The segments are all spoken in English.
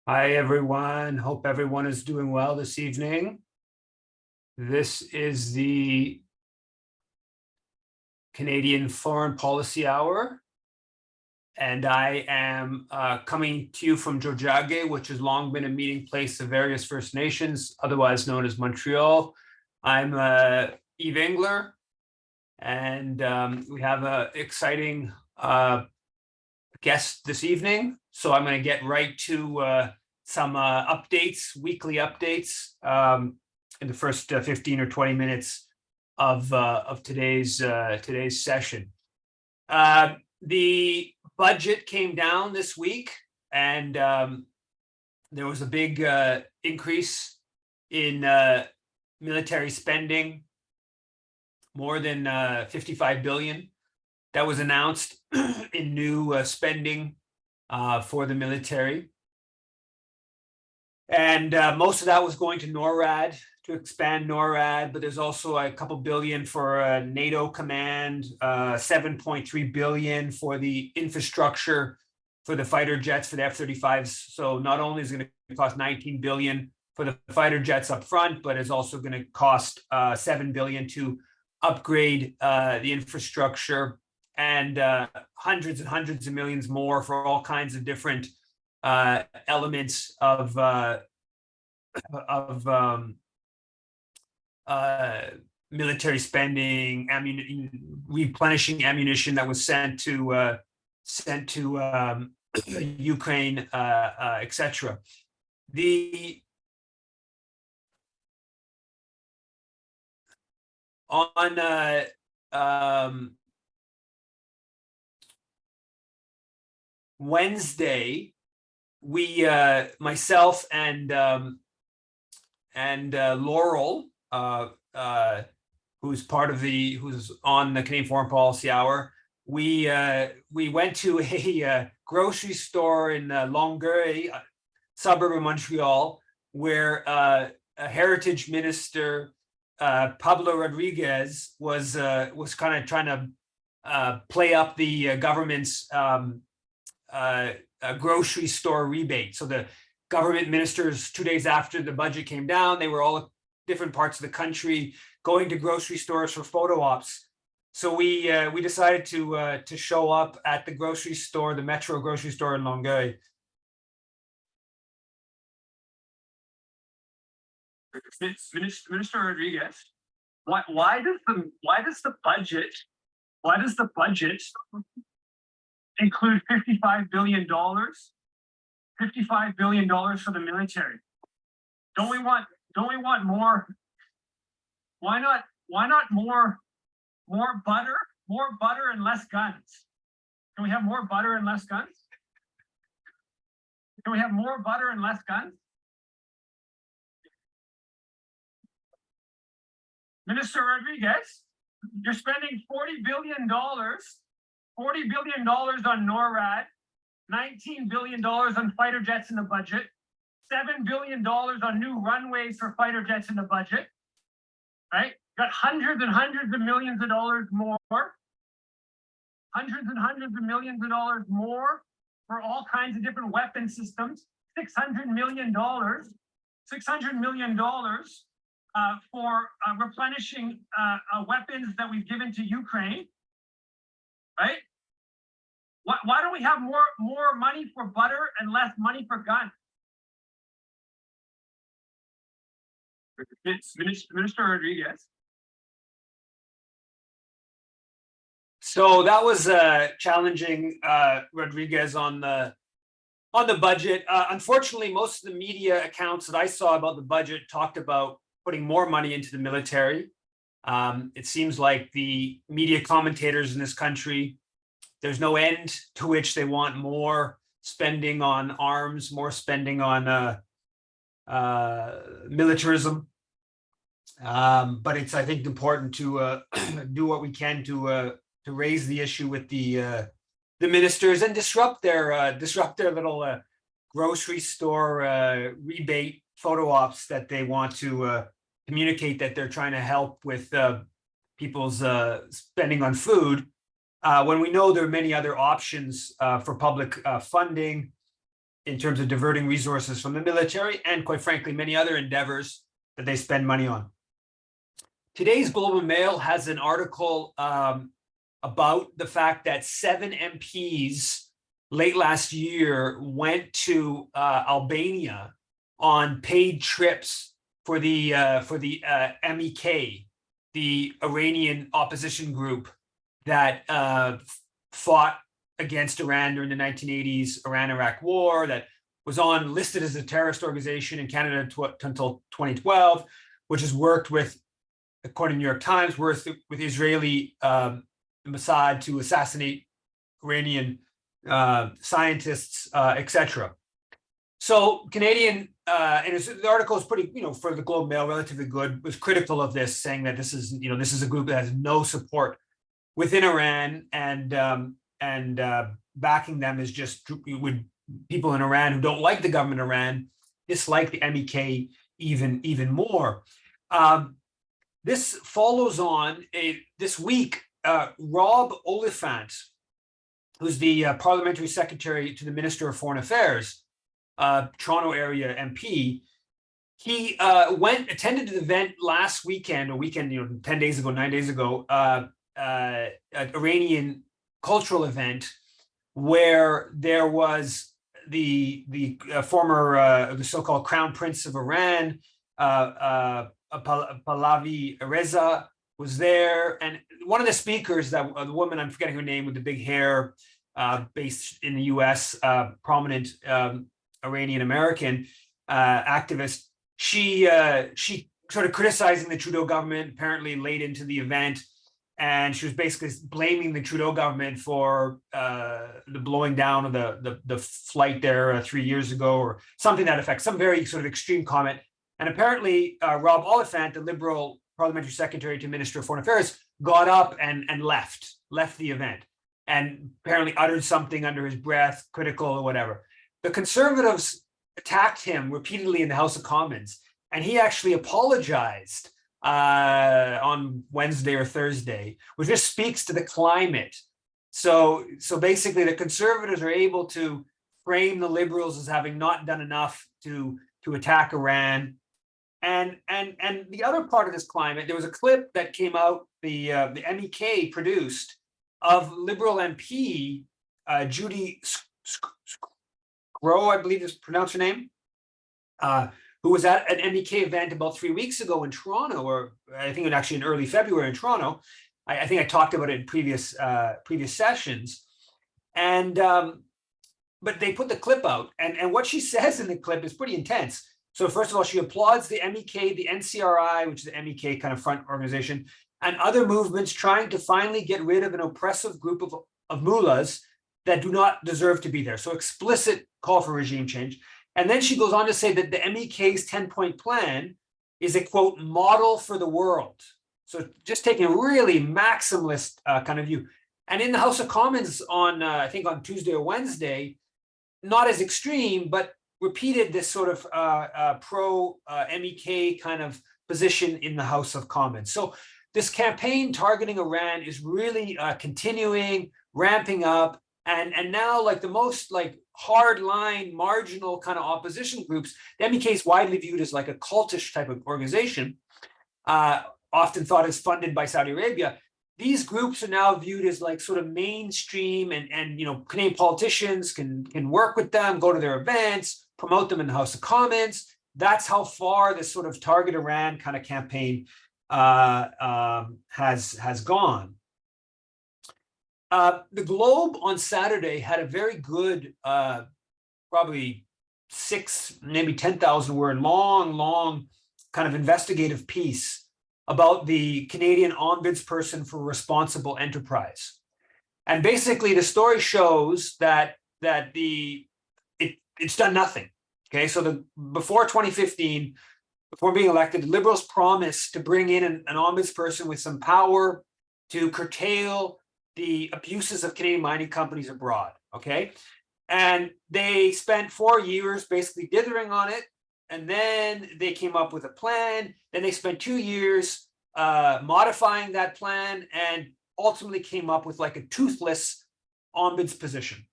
Hi, everyone. Hope everyone is doing well this evening. This is the Canadian Foreign Policy Hour, and I am coming to you from Tiohtià:ke, which has long been a meeting place of various First Nations, otherwise known as Montreal. I'm Eve Engler, and we have an exciting guest this evening. So I'm going to get right to some updates, weekly updates, in the first 15 or 20 minutes of today's session. The budget came down this week, and there was a big increase in military spending, more than 55 billion. That was announced in new spending for the military. And most of that was going to NORAD, to expand NORAD, but there's also a couple billion for NATO command, 7.3 billion for the infrastructure for the fighter jets, for the F-35s. So not only is it going to cost 19 billion for the fighter jets up front, but it's also going to cost 7 billion to upgrade the infrastructure, and hundreds and hundreds of millions more for all kinds of different elements of military spending, replenishing ammunition that was sent to Ukraine, etc. Wednesday, we, myself and Laurel, who's on the Canadian Foreign Policy Hour, we went to a grocery store in Longueuil, suburb of Montreal, where a heritage minister, Pablo Rodriguez, was kind of trying to play up the government's grocery store rebate. So the government ministers, 2 days after the budget came down, they were all different parts of the country going to grocery stores for photo ops. So we decided to show up at the grocery store, the Metro grocery store in Longueuil. Minister Rodriguez, why does the budget include $55 billion for the military? Don't we want more? Why not more butter and less guns? Can we have more butter and less guns? Can we have more butter and less guns? Minister Rodriguez, you're spending $40 billion on NORAD, $19 billion on fighter jets in the budget, $7 billion on new runways for fighter jets in the budget, right? Got hundreds and hundreds of millions of dollars more, for all kinds of different weapon systems, $600 million for replenishing weapons that we've given to Ukraine, right? Why don't we have more money for butter and less money for guns? Minister Rodriguez. So that was challenging Rodriguez on the budget. Unfortunately, most of the media accounts that I saw about the budget talked about putting more money into the military. It seems like the media commentators in this country, there's no end to which they want more spending on arms, more spending on militarism. But it's, I think, important to do what we can to raise the issue with the ministers and disrupt their little grocery store rebate photo ops that they want to communicate that they're trying to help with people's spending on food, when we know there are many other options for public funding in terms of diverting resources from the military and, quite frankly, many other endeavors that they spend money on. Today's Globe and Mail has an article about the fact that 7 MPs late last year went to Albania on paid trips for the MEK, the Iranian opposition group that fought against Iran during the 1980s Iran-Iraq war, that was listed as a terrorist organization in Canada until 2012, which has worked with, according to New York Times, worked with Israeli Mossad to assassinate Iranian scientists, etc. So Canadian, and the article is pretty, for the Globe Mail, relatively good, was critical of this, saying that this is a group that has no support within Iran, and backing them is just people in Iran who don't like the government of Iran dislike the MEK even more. This follows on this week. Rob Oliphant, who's the parliamentary secretary to the Minister of Foreign Affairs, Toronto area MP, he attended the event last weekend, 10 days ago, 9 days ago, an Iranian cultural event where there was the former the so-called Crown Prince of Iran, Pahlavi Reza, was there, and one of the speakers, the woman, I'm forgetting her name, with the big hair, based in the U.S., prominent Iranian American activist, she sort of criticizing the Trudeau government, apparently late into the event, and she was basically blaming the Trudeau government for the blowing down of the flight there 3 years ago, or something to that effect, some very sort of extreme comment. And apparently Rob Oliphant, the Liberal parliamentary secretary to Minister of Foreign Affairs, got up and left the event, and apparently uttered something under his breath, critical or whatever. The Conservatives attacked him repeatedly in the House of Commons, and he actually apologized on Wednesday or Thursday, which just speaks to the climate. So basically, the Conservatives are able to frame the Liberals as having not done enough to attack Iran. And the other part of this climate, there was a clip that came out, the MEK produced, of Liberal MP Judy Skro, I believe is pronounced her name, who was at an MEK event about 3 weeks ago in Toronto, or I think it was actually in early February in Toronto. I think I talked about it in previous sessions, and but they put the clip out, and what she says in the clip is pretty intense. So first of all, she applauds the MEK, the NCRI, which is the MEK kind of front organization, and other movements trying to finally get rid of an oppressive group of mullahs that do not deserve to be there. So explicit call for regime change. And then she goes on to say that the MEK's 10-point plan is a, quote, model for the world. So just taking a really maximalist kind of view. And in the House of Commons on, I think on Tuesday or Wednesday, not as extreme, but repeated this sort of pro-MEK kind of position in the House of Commons. So this campaign targeting Iran is really continuing, ramping up, and now, like, the most like hardline, marginal kind of opposition groups, the MEK is widely viewed as like a cultish type of organization, often thought as funded by Saudi Arabia. These groups are now viewed as like sort of mainstream, and Canadian politicians can work with them, go to their events, promote them in the House of Commons. That's how far this sort of target Iran kind of campaign has gone. The Globe on Saturday had a very good, probably 6, maybe 10,000 word long kind of investigative piece about the Canadian ombudsperson for responsible enterprise. And basically the story shows that it's done nothing. Okay, so before 2015, before being elected, the Liberals promised to bring in an ombudsperson with some power to curtail the abuses of Canadian mining companies abroad. Okay, and they spent 4 years basically dithering on it, and then they came up with a plan. Then they spent 2 years modifying that plan, and ultimately came up with like a toothless ombuds position.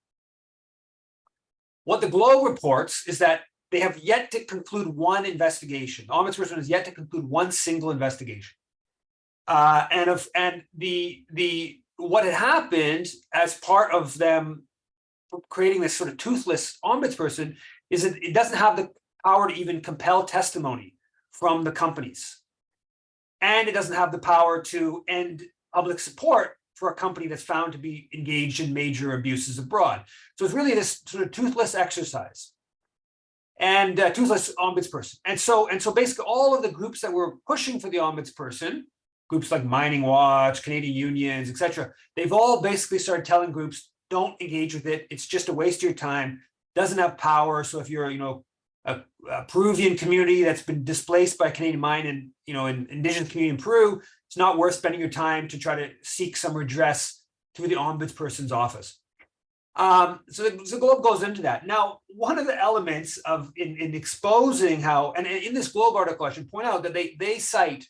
What the Globe reports is that they have yet to conclude one investigation. The ombudsperson has yet to conclude one single investigation. And what had happened as part of them creating this sort of toothless ombudsperson is that it doesn't have the power to even compel testimony from the companies. And it doesn't have the power to end public support for a company that's found to be engaged in major abuses abroad. So it's really this sort of toothless exercise and toothless ombudsperson. And so basically all of the groups that were pushing for the ombudsperson, groups like Mining Watch, Canadian unions, etc., they've all basically started telling groups, don't engage with it. It's just a waste of your time. Doesn't have power. So if you're, a Peruvian community that's been displaced by Canadian mine and, an indigenous community in Peru, it's not worth spending your time to try to seek some redress through the ombudsperson's office. So the Globe goes into that. Now, one of the elements of in exposing how, and in this Globe article, I should point out that they cite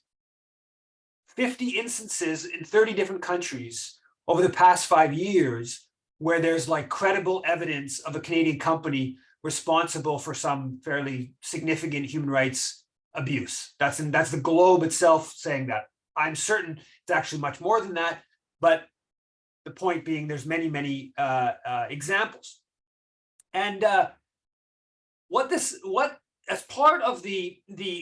50 instances in 30 different countries over the past 5 years where there's like credible evidence of a Canadian company responsible for some fairly significant human rights abuse. That's the Globe itself saying that. I'm certain it's actually much more than that, but the point being there's many examples. And what as part of the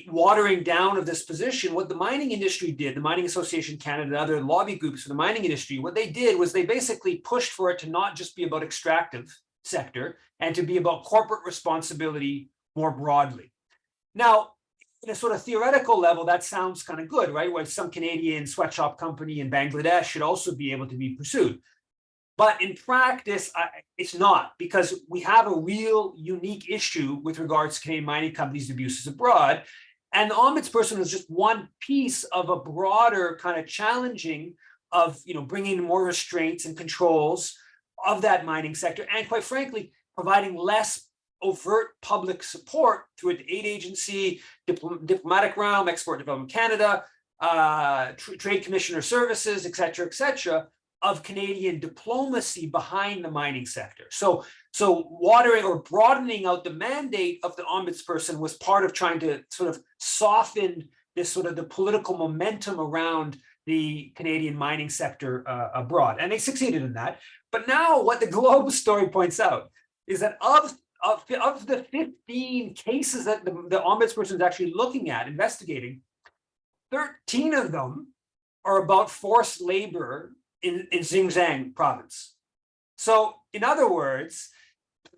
watering down of this position, what the mining industry did, the Mining Association Canada and other lobby groups for the mining industry, what they did was they basically pushed for it to not just be about extractive sector and to be about corporate responsibility more broadly. Now, in a sort of theoretical level, that sounds kind of good, right? Where some Canadian sweatshop company in Bangladesh should also be able to be pursued. But in practice, it's not, because we have a real unique issue with regards to Canadian mining companies' abuses abroad. And the ombudsperson is just one piece of a broader kind of challenging of, bringing more restraints and controls of that mining sector, and quite frankly, providing less overt public support through an aid agency, diplomatic realm, Export Development Canada, Trade Commissioner Services, et cetera, of Canadian diplomacy behind the mining sector. So watering or broadening out the mandate of the ombudsperson was part of trying to sort of soften this sort of the political momentum around the Canadian mining sector abroad. And they succeeded in that. But now what the Globe story points out is that of the 15 cases that the ombudsperson is actually looking at, investigating, 13 of them are about forced labor in Xinjiang province. So in other words,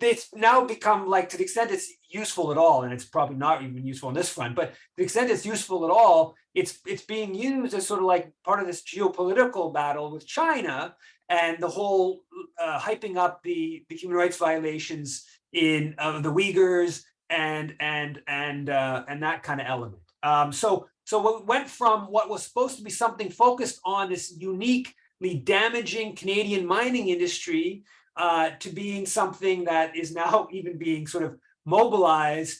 it's now become, like, to the extent it's useful at all, and it's probably not even useful on this front, but to the extent it's useful at all, it's being used as sort of like part of this geopolitical battle with China and the whole hyping up the human rights violations in the Uyghurs and that kind of element. So what went from what was supposed to be something focused on this uniquely damaging Canadian mining industry to being something that is now even being sort of mobilized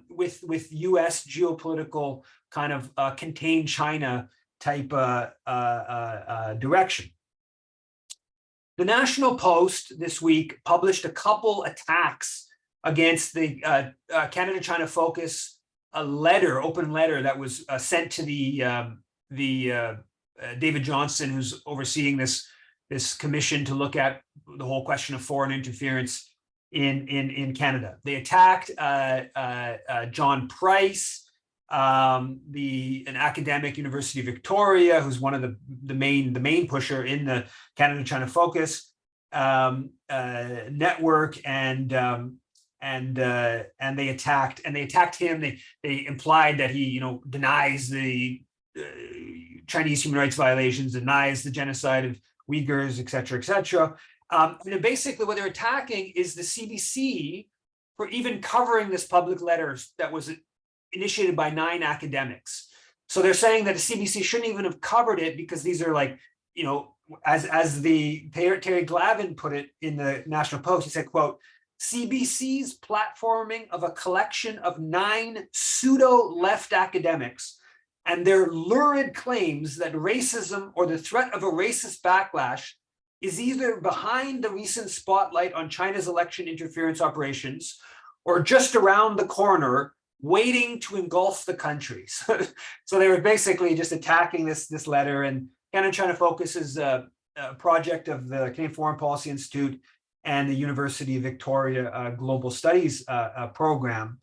with U.S. geopolitical kind of contain China type direction. The National Post this week published a couple attacks against the Canada-China Focus open letter that was sent to the David Johnston, who's overseeing this commission to look at the whole question of foreign interference in Canada. They attacked John Price, an academic, University of Victoria, who's one of the main pusher in the Canada-China Focus network, and they attacked him. They implied that he denies the Chinese human rights violations, denies the genocide of Uyghurs, et cetera, and then basically what they're attacking is the CBC for even covering this public letter that was initiated by 9 academics. So they're saying that the CBC shouldn't even have covered it because these are, like, as the Terry Glavin put it in the National Post, he said, quote, CBC's platforming of a collection of 9 pseudo-left academics and their lurid claims that racism or the threat of a racist backlash is either behind the recent spotlight on China's election interference operations or just around the corner, waiting to engulf the countries. So they were basically just attacking this letter, and Canada China Focus is a project of the Canadian Foreign Policy Institute and the University of Victoria Global Studies program.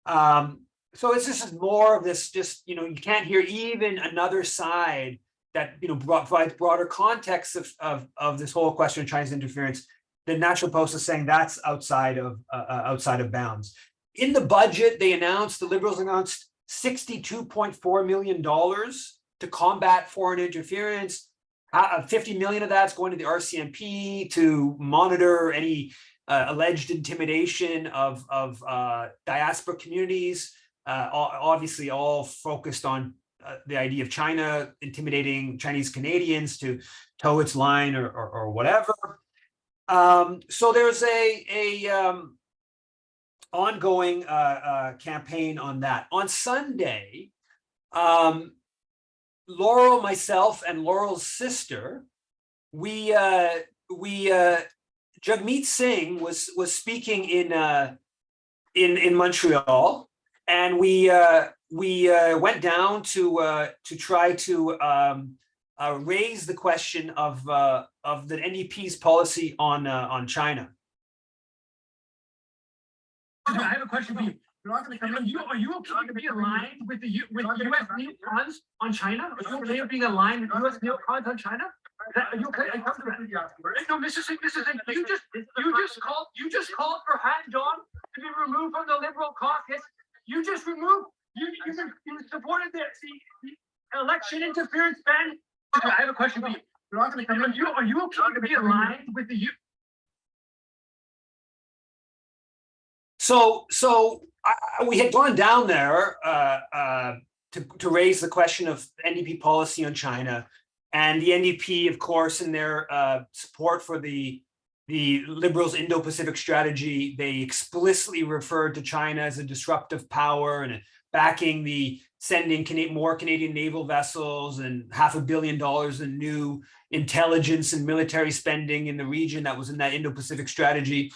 So it's just more of this, just, you can't hear even another side that, provides broader context of this whole question of China's interference. The National Post is saying that's outside of bounds. In the budget, the Liberals announced $62.4 million to combat foreign interference. 50 million of that's going to the RCMP to monitor any alleged intimidation of diaspora communities. Obviously, all focused on the idea of China intimidating Chinese Canadians to toe its line or whatever. So there's a ongoing campaign on that. On Sunday, Laurel, myself, and Laurel's sister, Jagmeet Singh was speaking in Montreal, and we went down to try to raise the question of the NDP's policy on China. I have a question for you. Are you okay to be aligned with U.S. neocons on China? Are you okay with being aligned with U.S. neocons on China? Are you okay? No, Mr. Singh, you just called for Han Dong to be removed from the Liberal caucus. You just removed. You supported the election interference ban. I have a question for you. Are you okay to be aligned with the U.S. So we had gone down there to raise the question of NDP policy on China, and the NDP, of course, in their support for the Liberals' Indo-Pacific strategy, they explicitly referred to China as a disruptive power and backing the sending more Canadian naval vessels and $500 million in new intelligence and military spending in the region that was in that Indo-Pacific strategy.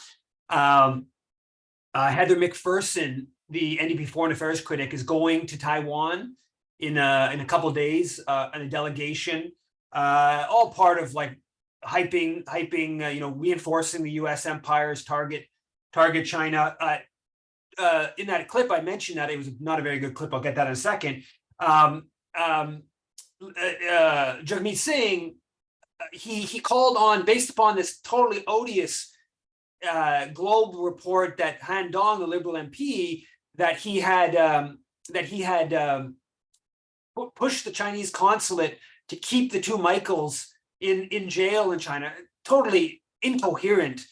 Heather McPherson, the NDP foreign affairs critic, is going to Taiwan in a couple of days in a delegation, all part of like hyping, reinforcing the U.S. empire's target China. In that clip, I mentioned that it was not a very good clip. I'll get that in a second. Jagmeet Singh, he called on, based upon this totally odious Globe report that Han Dong, the Liberal MP, that he had pushed the Chinese consulate to keep the two Michaels in jail in China. Totally incoherent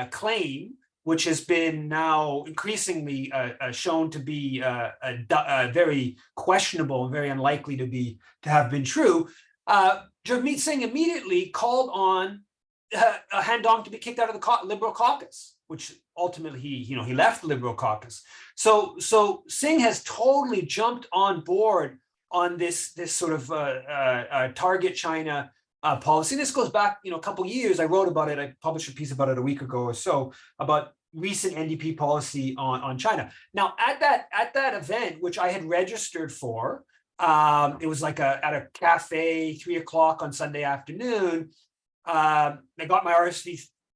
claim, which has been now increasingly shown to be very questionable and very unlikely to have been true. Jagmeet Singh immediately called on Han Dong to be kicked out of the Liberal caucus, which ultimately he left the Liberal caucus. So Singh has totally jumped on board on this sort of target China policy. This goes back a couple of years. I wrote about it. I published a piece about it a week ago or so about recent NDP policy on China. Now at that event, which I had registered for, it was like at a cafe, 3:00 on Sunday afternoon. I got my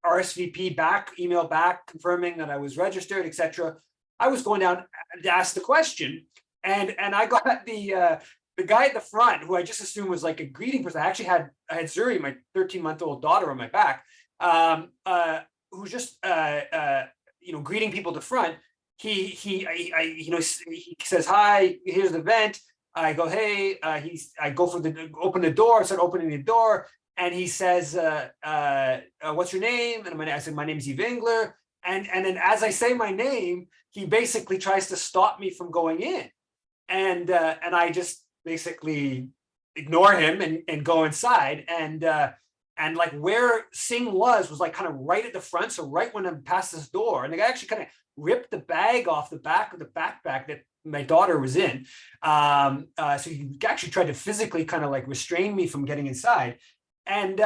RSVP email back confirming that I was registered, etc. I was going down to ask the question, and I got the guy at the front, who I just assumed was like a greeting person. I had Zuri, my 13-month-old daughter, on my back, who's just greeting people at the front. He says, "Hi, here's the event." I go, "Hey," I go for open the door. I start opening the door. And he says, "What's your name?" And I said, "My name's Eve Engler." And then as I say my name, he basically tries to stop me from going in. And I just basically ignore him and go inside. And like where Singh was like kind of right at the front. So right when I'm past this door, and the guy actually kind of ripped the bag off the back of the backpack that my daughter was in. So he actually tried to physically kind of like restrain me from getting inside. And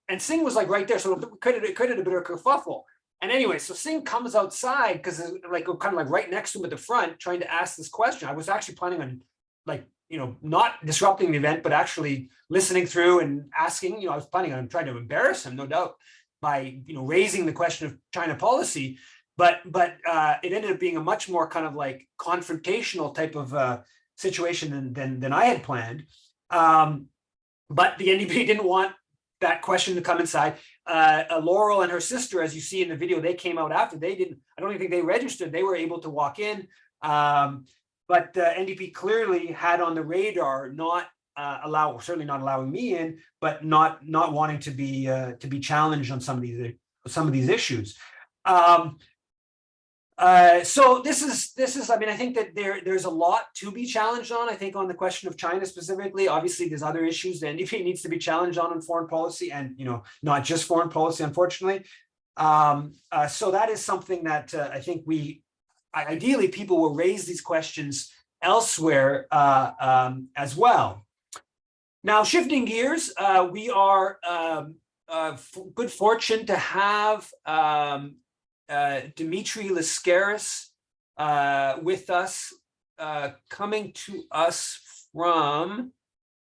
and Singh was like right there, so it created a bit of a kerfuffle. And anyway, so Singh comes outside because like kind of like right next to him at the front, trying to ask this question. I was actually planning on like, not disrupting the event, but actually listening through and asking. I was planning on trying to embarrass him, no doubt, by raising the question of China policy. But it ended up being a much more kind of like confrontational type of situation than I had planned. But the NDP didn't want that question to come inside. Laurel and her sister, as you see in the video, they came out after. I don't even think they registered. They were able to walk in. But NDP clearly had on the radar certainly not allowing me in, but not wanting to be challenged on some of these issues. So this is, I mean, I think that there's a lot to be challenged on. I think on the question of China specifically, obviously there's other issues the NDP needs to be challenged on in foreign policy, and not just foreign policy, unfortunately. So that is something that I think ideally people will raise these questions elsewhere as well. Now, shifting gears, we are good fortune to have Dimitri Lascaris with us, coming to us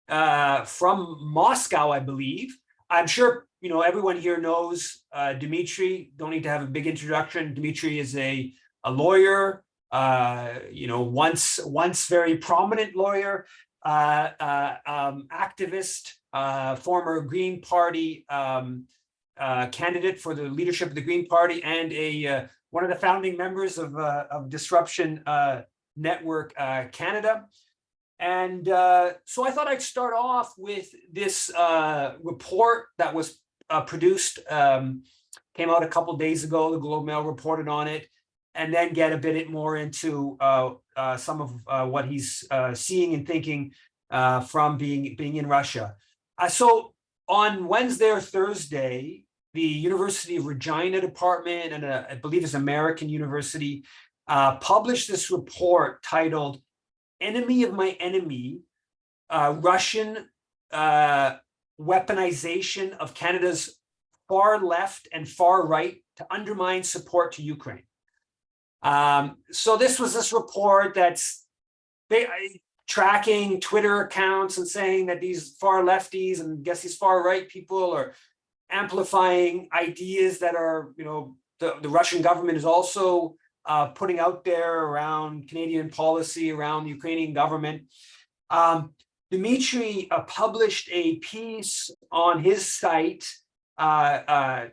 from Moscow, I believe. I'm sure everyone here knows Dimitri. Don't need to have a big introduction. Dimitri is a lawyer, once very prominent lawyer, activist, former Green Party candidate for the leadership of the Green Party, and one of the founding members of Disruption Network Canada. And so I thought I'd start off with this report that was produced, came out a couple of days ago. The Globe Mail reported on it, and then get a bit more into some of what he's seeing and thinking from being in Russia. So on Wednesday or Thursday, the University of Regina Department and I believe it's American University published this report titled "Enemy of My Enemy: Russian Weaponization of Canada's Far Left and Far Right to Undermine Support to Ukraine." So this report that's tracking Twitter accounts and saying that these far lefties and these far right people are amplifying ideas that are, the Russian government is also putting out there around Canadian policy, around the Ukrainian government. Dimitri published a piece on his site, sort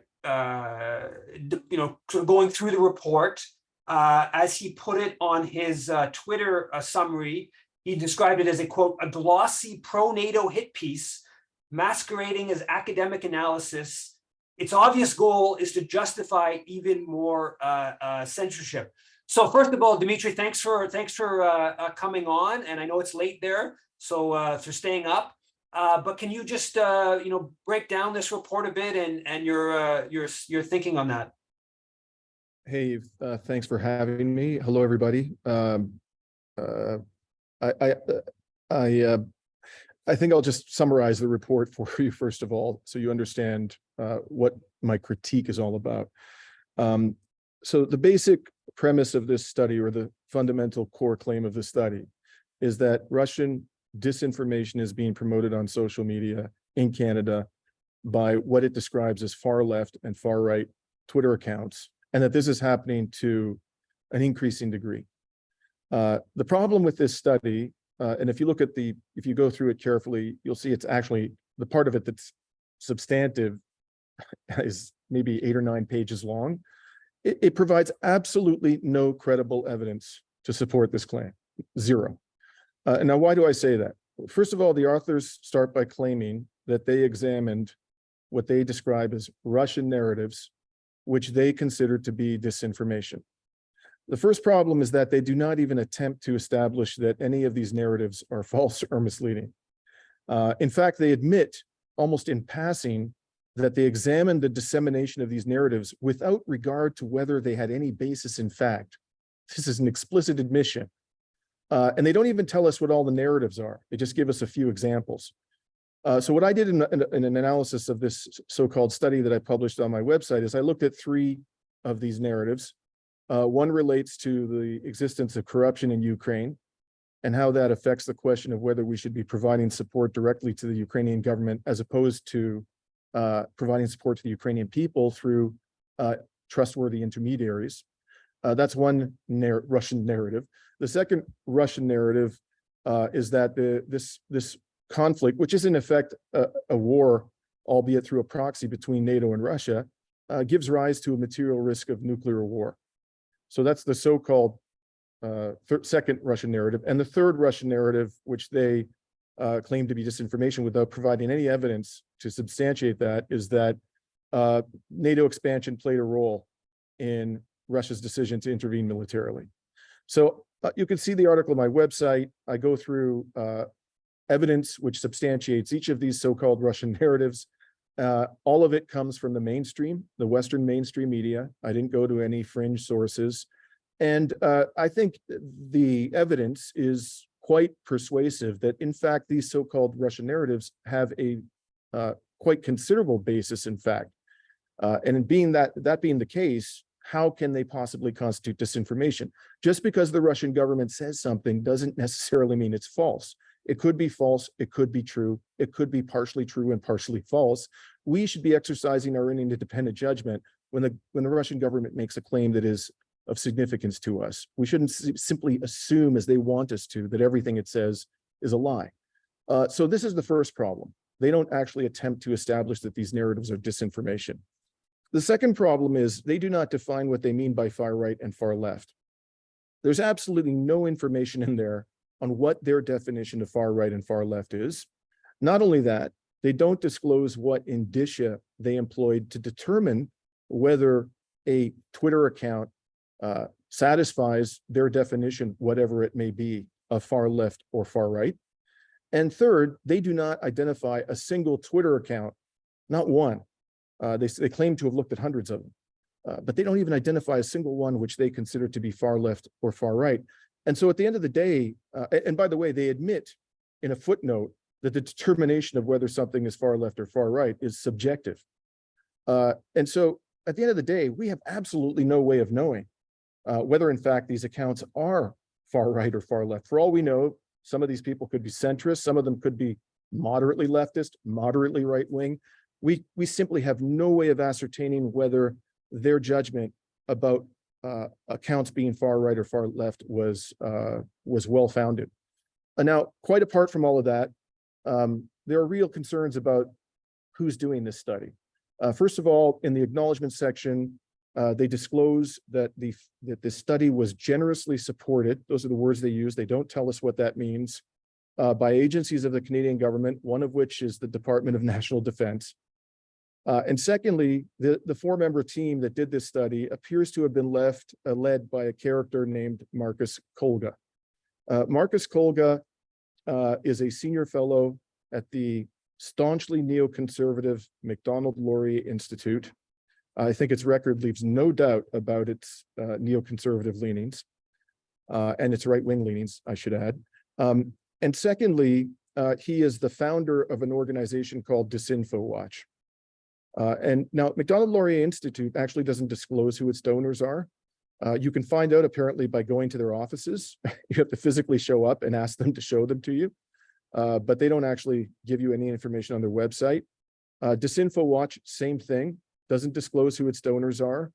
of going through the report. As he put it on his Twitter summary, he described it as a, quote, "a glossy pro-NATO hit piece masquerading as academic analysis. Its obvious goal is to justify even more censorship." So first of all, Dimitri, thanks for coming on, and I know it's late there, so for staying up. But can you just break down this report a bit and your thinking on that? Hey, thanks for having me. Hello, everybody. I think I'll just summarize the report for you, first of all, so you understand what my critique is all about. So the basic premise of this study, or the fundamental core claim of the study, is that Russian disinformation is being promoted on social media in Canada by what it describes as far left and far right Twitter accounts, and that this is happening to an increasing degree. The problem with this study, and if you go through it carefully, you'll see it's actually, the part of it that's substantive is maybe 8 or 9 pages long. It provides absolutely no credible evidence to support this claim, zero. And now, why do I say that? First of all, the authors start by claiming that they examined what they describe as Russian narratives, which they consider to be disinformation. The first problem is that they do not even attempt to establish that any of these narratives are false or misleading. In fact, they admit, almost in passing, that they examined the dissemination of these narratives without regard to whether they had any basis in fact. This is an explicit admission. And they don't even tell us what all the narratives are. They just give us a few examples. So what I did in an analysis of this so-called study that I published on my website is I looked at 3 of these narratives. One relates to the existence of corruption in Ukraine and how that affects the question of whether we should be providing support directly to the Ukrainian government as opposed to providing support to the Ukrainian people through trustworthy intermediaries. That's one Russian narrative. The second Russian narrative is that this conflict, which is in effect a war, albeit through a proxy between NATO and Russia, gives rise to a material risk of nuclear war. So that's the so-called second Russian narrative. And the third Russian narrative, which they claim to be disinformation without providing any evidence to substantiate that, is that NATO expansion played a role in Russia's decision to intervene militarily. So you can see the article on my website. I go through evidence which substantiates each of these so-called Russian narratives. All of it comes from the mainstream, the Western mainstream media. I didn't go to any fringe sources. And I think the evidence is quite persuasive that, in fact, these so-called Russian narratives have a quite considerable basis, in fact. And in being that being the case, how can they possibly constitute disinformation? Just because the Russian government says something doesn't necessarily mean it's false. It could be false, it could be true, it could be partially true and partially false. We should be exercising our independent judgment when the Russian government makes a claim that is of significance to us. We shouldn't simply assume, as they want us to, that everything it says is a lie. So this is the first problem. They don't actually attempt to establish that these narratives are disinformation. The second problem is they do not define what they mean by far right and far left. There's absolutely no information in there on what their definition of far right and far left is. Not only that, they don't disclose what indicia they employed to determine whether a Twitter account satisfies their definition, whatever it may be, of far left or far right. And third, they do not identify a single Twitter account, not one. They claim to have looked at hundreds of them, but they don't even identify a single one which they consider to be far left or far right. And so at the end of the day, and by the way, they admit in a footnote that the determination of whether something is far left or far right is subjective. And so at the end of the day, we have absolutely no way of knowing whether in fact these accounts are far right or far left. For all we know, some of these people could be centrist, some of them could be moderately leftist, moderately right-wing. We simply have no way of ascertaining whether their judgment about accounts being far right or far left was well-founded. And now, quite apart from all of that, there are real concerns about who's doing this study. First of all, in the acknowledgement section, they disclose that this study was generously supported. Those are the words they use. They don't tell us what that means, by agencies of the Canadian government, one of which is the Department of National Defense. And secondly, the 4-member team that did this study appears to have been led by a character named Marcus Kolga. Marcus Kolga is a senior fellow at the staunchly neoconservative Macdonald-Laurier Institute. I think its record leaves no doubt about its neoconservative leanings and its right-wing leanings, I should add. And secondly, he is the founder of an organization called Disinfo Watch. And now Macdonald-Laurier Institute actually doesn't disclose who its donors are. You can find out apparently by going to their offices. You have to physically show up and ask them to show them to you. But they don't actually give you any information on their website. Disinfo Watch, same thing, doesn't disclose who its donors are,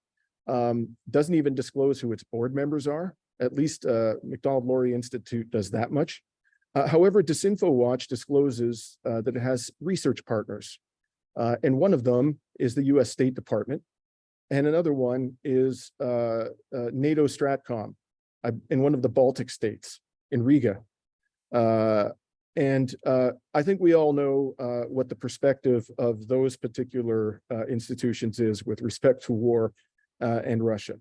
doesn't even disclose who its board members are. At least Macdonald-Laurier Institute does that much. However, Disinfo Watch discloses that it has research partners. And one of them is the US State Department. And another one is NATO Stratcom in one of the Baltic states in Riga. And I think we all know what the perspective of those particular institutions is with respect to war and Russia.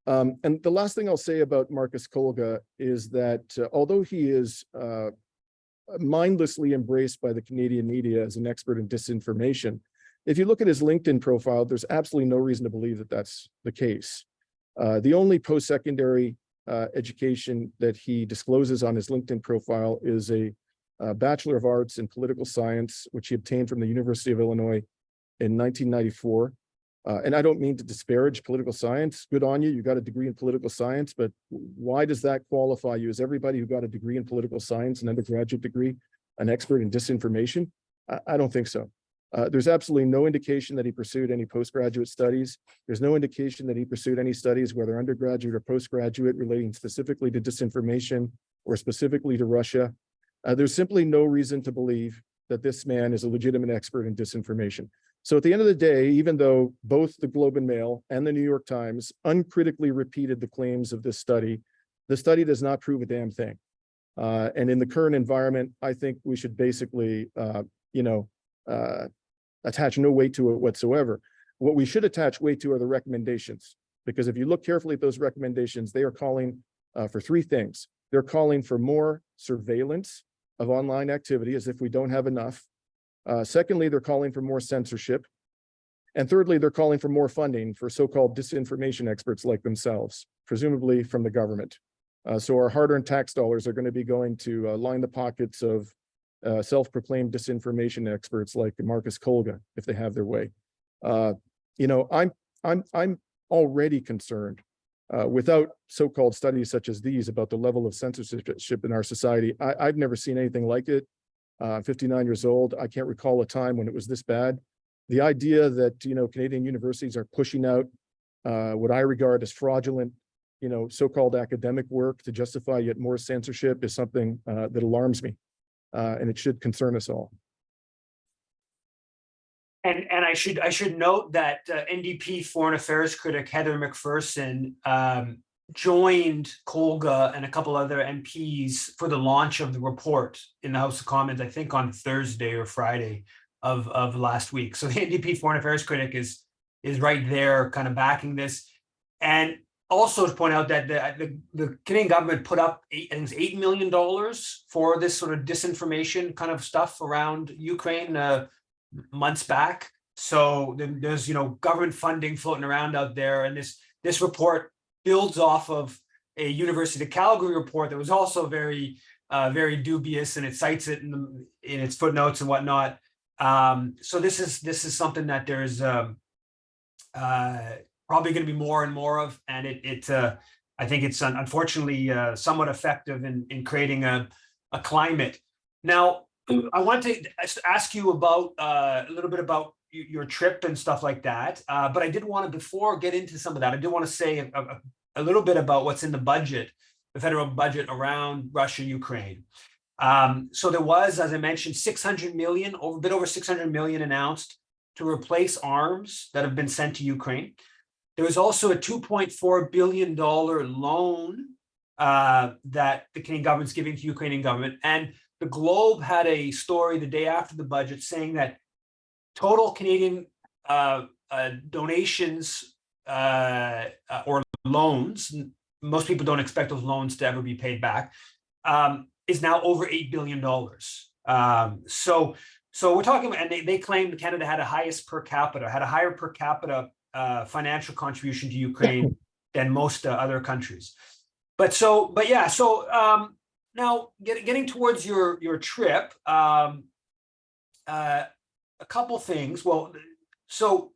And the last thing I'll say about Marcus Kolga is that although he is mindlessly embraced by the Canadian media as an expert in disinformation, if you look at his LinkedIn profile, there's absolutely no reason to believe that that's the case. The only post-secondary education that he discloses on his LinkedIn profile is a a Bachelor of Arts in Political Science, which he obtained from the University of Illinois in 1994. And I don't mean to disparage political science. Good on you. You got a degree in political science, but why does that qualify you? Is everybody who got a degree in political science, an undergraduate degree, an expert in disinformation? I don't think so. There's absolutely no indication that he pursued any postgraduate studies. There's no indication that he pursued any studies, whether undergraduate or postgraduate, relating specifically to disinformation or specifically to Russia. There's simply no reason to believe that this man is a legitimate expert in disinformation. So at the end of the day, even though both the Globe and Mail and the New York Times uncritically repeated the claims of this study, the study does not prove a damn thing. And in the current environment, I think we should basically, attach no weight to it whatsoever. What we should attach weight to are the recommendations, because if you look carefully at those recommendations, they are calling for three things. They're calling for more surveillance of online activity, as if we don't have enough. Secondly, they're calling for more censorship. And thirdly, they're calling for more funding for so-called disinformation experts like themselves, presumably from the government. So our hard-earned tax dollars are going to be going to line the pockets of self-proclaimed disinformation experts like Marcus Kolga, if they have their way. I'm already concerned without so-called studies such as these about the level of censorship in our society. I've never seen anything like it. 59 years old. I can't recall a time when it was this bad. The idea that, Canadian universities are pushing out what I regard as fraudulent, so-called academic work to justify yet more censorship is something that alarms me. And it should concern us all. And I should note that NDP Foreign Affairs critic Heather McPherson joined Kolga and a couple other MPs for the launch of the report in the House of Commons, I think on Thursday or Friday of last week. So the NDP Foreign Affairs critic is right there kind of backing this. And also to point out that the Canadian government put up $8 million for this sort of disinformation kind of stuff around Ukraine months back. So there's government funding floating around out there, and this report builds off of a University of Calgary report that was also very dubious, and it cites it in its footnotes and whatnot. So this is something that there's probably going to be more and more of, and I think it's unfortunately somewhat effective in creating a climate. Now, I want to ask you about a little bit about your trip and stuff like that, but I did want to, before get into some of that, I did want to say a little bit about what's in the budget, the federal budget around Russia and Ukraine. So there was, as I mentioned, 600 million, a bit over 600 million announced to replace arms that have been sent to Ukraine. There was also a $2.4 billion loan that the Canadian government's giving to Ukrainian government. And the Globe had a story the day after the budget saying that total Canadian donations or loans, most people don't expect those loans to ever be paid back, is now over $8 billion. So we're talking about, and they claimed Canada had a higher per capita financial contribution to Ukraine than most other countries. Now getting towards your trip, a couple things. Well, so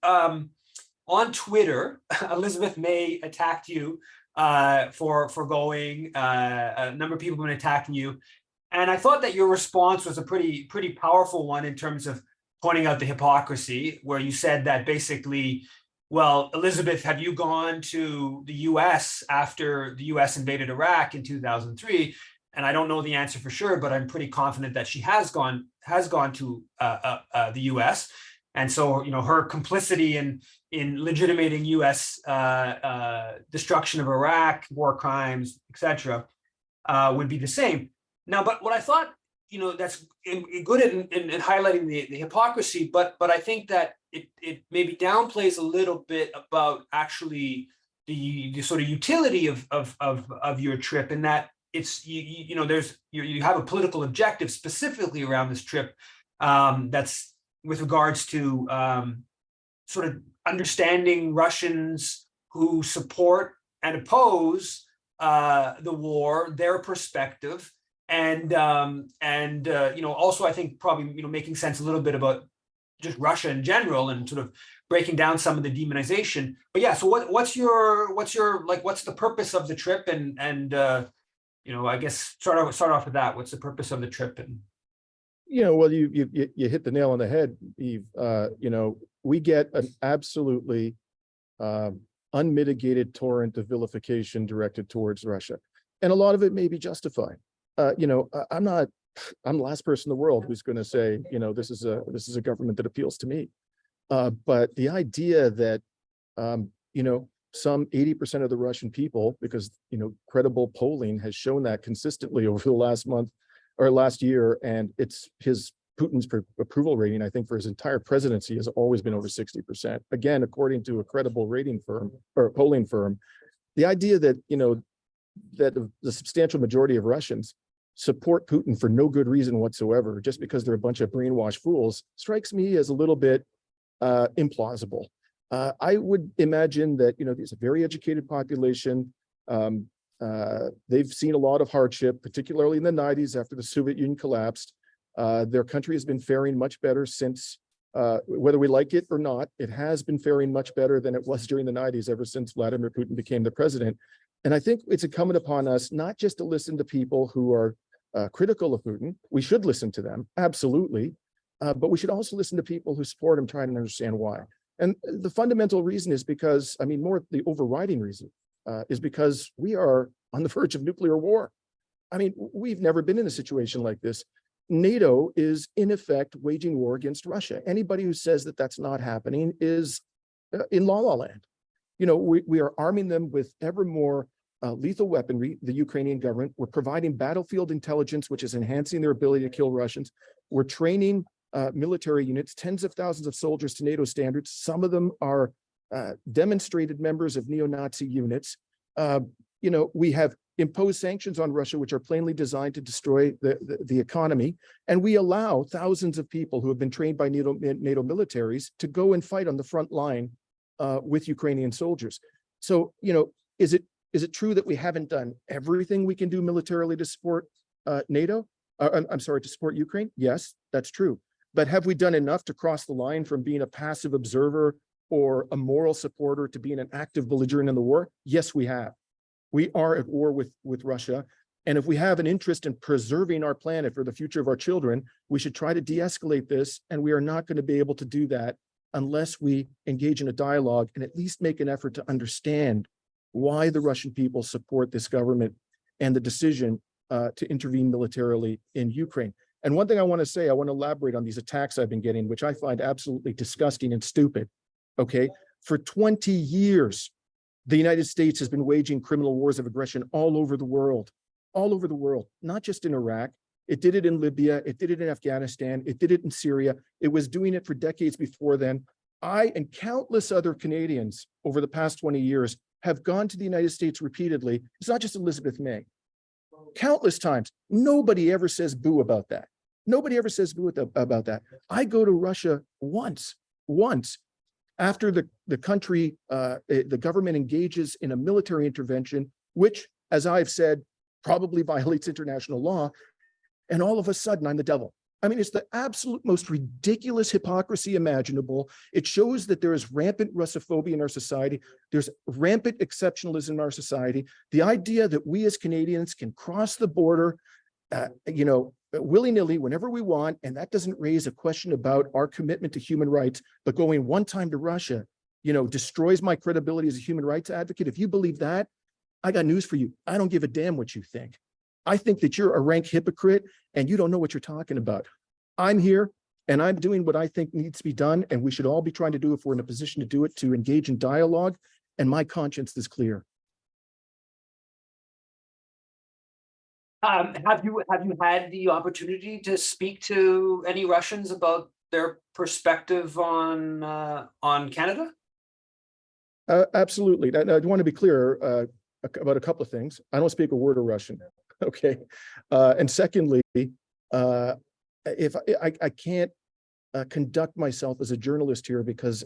on Twitter, Elizabeth May attacked you for going. A number of people have been attacking you, and I thought that your response was a pretty powerful one in terms of pointing out the hypocrisy, where you said that basically, well, Elizabeth, have you gone to the US after the US invaded Iraq in 2003? And I don't know the answer for sure, but I'm pretty confident that she has gone to the US. And so, her complicity in legitimating US destruction of Iraq, war crimes, etc., would be the same. Now, but what I thought, that's good in highlighting the hypocrisy, but I think that it maybe downplays a little bit about actually the sort of utility of your trip, in that it's you have a political objective specifically around this trip, that's with regards to sort of understanding Russians who support and oppose the war, their perspective, Also I think probably, making sense a little bit about just Russia in general and sort of breaking down some of the demonization. But yeah, so what's the purpose of the trip, and I guess start off with that. What's the purpose of the trip? And well, you hit the nail on the head, Eve. We get an absolutely unmitigated torrent of vilification directed towards Russia, and a lot of it may be justified. I'm the last person in the world who's going to say, this is a government that appeals to me. But the idea that, some 80% of the Russian people, because, credible polling has shown that consistently over the last month or last year, and it's Putin's approval rating, I think, for his entire presidency has always been over 60%. Again, according to a credible rating firm or polling firm, the idea that, that the substantial majority of Russians support Putin for no good reason whatsoever, just because they're a bunch of brainwashed fools, strikes me as a little bit implausible. I would imagine that, there's a very educated population. They've seen a lot of hardship, particularly in the 90s after the Soviet Union collapsed. Their country has been faring much better since, whether we like it or not, it has been faring much better than it was during the 90s, ever since Vladimir Putin became the president. And I think it's incumbent upon us not just to listen to people who are critical of Putin. We should listen to them, absolutely. But we should also listen to people who support him, trying to understand why. And the fundamental reason is because, more the overriding reason is because we are on the verge of nuclear war. We've never been in a situation like this. NATO is in effect waging war against Russia. Anybody who says that that's not happening is in la land. We are arming them with ever more lethal weaponry, the Ukrainian government. We're providing battlefield intelligence, which is enhancing their ability to kill Russians. We're training military units, tens of thousands of soldiers to NATO standards. Some of them are demonstrated members of neo-Nazi units. We have imposed sanctions on Russia, which are plainly designed to destroy the economy. And we allow thousands of people who have been trained by NATO militaries to go and fight on the front line with Ukrainian soldiers. So, is it true that we haven't done everything we can do militarily to support NATO? To support Ukraine? Yes, that's true. But have we done enough to cross the line from being a passive observer or a moral supporter to being an active belligerent in the war? Yes, we have. We are at war with Russia. And if we have an interest in preserving our planet for the future of our children, we should try to de-escalate this. And we are not going to be able to do that unless we engage in a dialogue and at least make an effort to understand why the Russian people support this government and the decision to intervene militarily in Ukraine. And one thing I want to say, I want to elaborate on these attacks I've been getting, which I find absolutely disgusting and stupid. Okay, for 20 years, the United States has been waging criminal wars of aggression all over the world, not just in Iraq. It did it in Libya, it did it in Afghanistan, it did it in Syria. It was doing it for decades before then. I and countless other Canadians over the past 20 years have gone to the United States repeatedly. It's not just Elizabeth May. Countless times. Nobody ever says boo about that. Nobody ever says boo about that. I go to Russia once after the country, the government engages in a military intervention, which, as I've said, probably violates international law. And all of a sudden, I'm the devil. It's the absolute most ridiculous hypocrisy imaginable. It shows that there is rampant Russophobia in our society. There's rampant exceptionalism in our society. The idea that we as Canadians can cross the border, willy-nilly whenever we want, and that doesn't raise a question about our commitment to human rights, but going one time to Russia, destroys my credibility as a human rights advocate. If you believe that, I got news for you. I don't give a damn what you think. I think that you're a rank hypocrite and you don't know what you're talking about. I'm here and I'm doing what I think needs to be done, and we should all be trying to do, if we're in a position to do it, to engage in dialogue, and my conscience is clear. Have you had the opportunity to speak to any Russians about their perspective on Canada? Absolutely. I want to be clear about a couple of things. I don't speak a word of Russian. Okay. And secondly, if I can't conduct myself as a journalist here because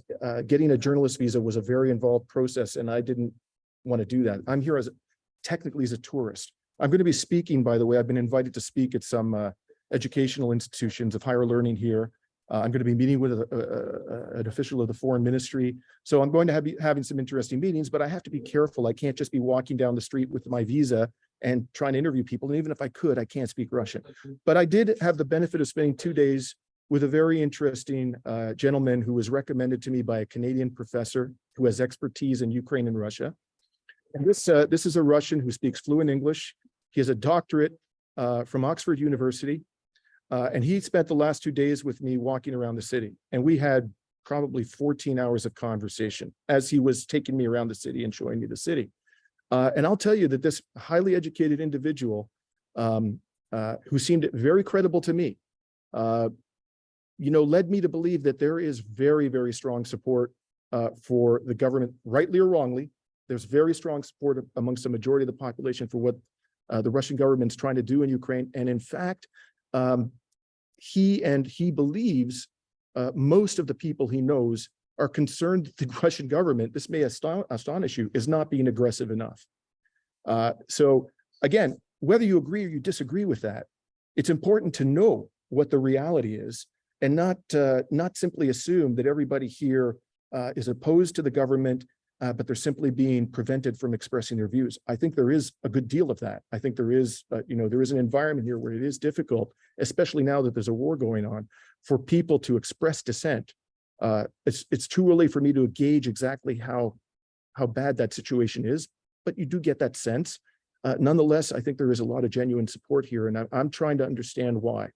getting a journalist visa was a very involved process and I didn't want to do that. I'm here technically as a tourist. I'm going to be speaking, by the way. I've been invited to speak at some educational institutions of higher learning here. I'm going to be meeting with an official of the foreign ministry. So I'm going to be having some interesting meetings, but I have to be careful. I can't just be walking down the street with my visa and trying to interview people. And even if I could, I can't speak Russian. But I did have the benefit of spending 2 days with a very interesting gentleman who was recommended to me by a Canadian professor who has expertise in Ukraine and Russia. And this is a Russian who speaks fluent English. He has a doctorate from Oxford University. And he spent the last 2 days with me walking around the city. And we had probably 14 hours of conversation as he was taking me around the city and showing me the city. And I'll tell you that this highly educated individual who seemed very credible to me, led me to believe that there is very, very strong support for the government, rightly or wrongly. There's very strong support amongst the majority of the population for what the Russian government's trying to do in Ukraine. And in fact, he believes most of the people he knows are concerned that the Russian government, this may astonish you, is not being aggressive enough. So again, whether you agree or you disagree with that, it's important to know what the reality is and not simply assume that everybody here is opposed to the government, but they're simply being prevented from expressing their views. I think there is a good deal of that. I think there is, there is an environment here where it is difficult, especially now that there's a war going on, for people to express dissent. It's too early for me to gauge exactly how bad that situation is, but you do get that sense. Nonetheless, I think there is a lot of genuine support here, and I'm trying to understand why.